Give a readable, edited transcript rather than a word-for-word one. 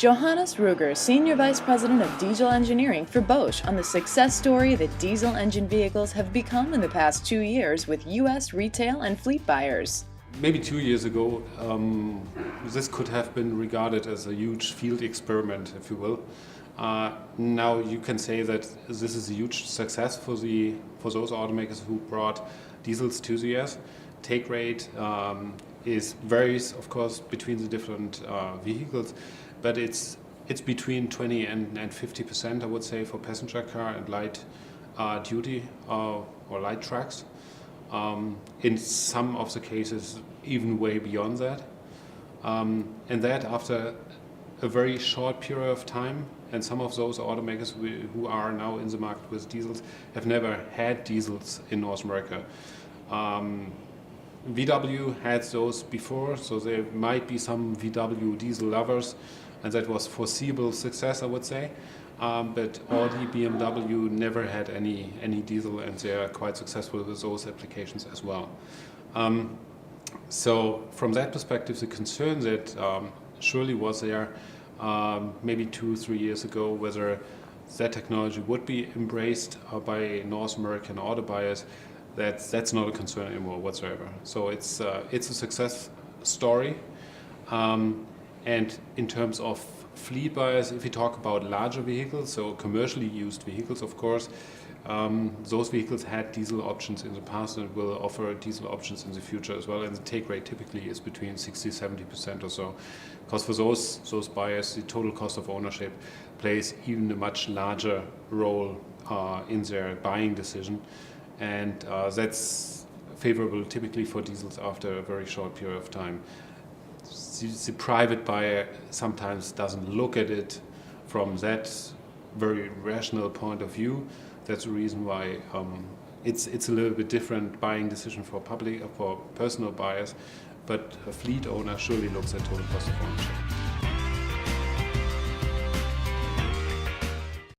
Johannes Rueger, Senior Vice President of Diesel Engineering for Bosch, on the success story that diesel engine vehicles have become in the past 2 years with U.S. retail and fleet buyers. Maybe 2 years ago, this could have been regarded as a huge field experiment, if you will. Now you can say that this is a huge success for those automakers who brought diesels to the US. Take rate varies, of course, between the different vehicles, but it's between 20 and 50%, I would say, for passenger car and light duty or light trucks. In some of the cases, even way beyond that. And that after a very short period of time, and some of those automakers who are now in the market with diesels have never had diesels in North America. VW had those before, so there might be some VW diesel lovers, and that was foreseeable success, I would say. But Audi, BMW never had any diesel, and they are quite successful with those applications as well. So from that perspective, the concern that surely was there maybe 2-3 years ago, whether that technology would be embraced by North American auto buyers, that's not a concern anymore whatsoever. So it's a success story. And in terms of fleet buyers, if you talk about larger vehicles, so commercially used vehicles, of course, those vehicles had diesel options in the past and will offer diesel options in the future as well. And the take rate typically is between 60-70% or so. Because for those buyers, the total cost of ownership plays even a much larger role in their buying decision. And that's favorable typically for diesels after a very short period of time. The private buyer sometimes doesn't look at it from that very rational point of view. That's the reason why it's a little bit different buying decision for personal buyers, but a fleet owner surely looks at total cost of ownership.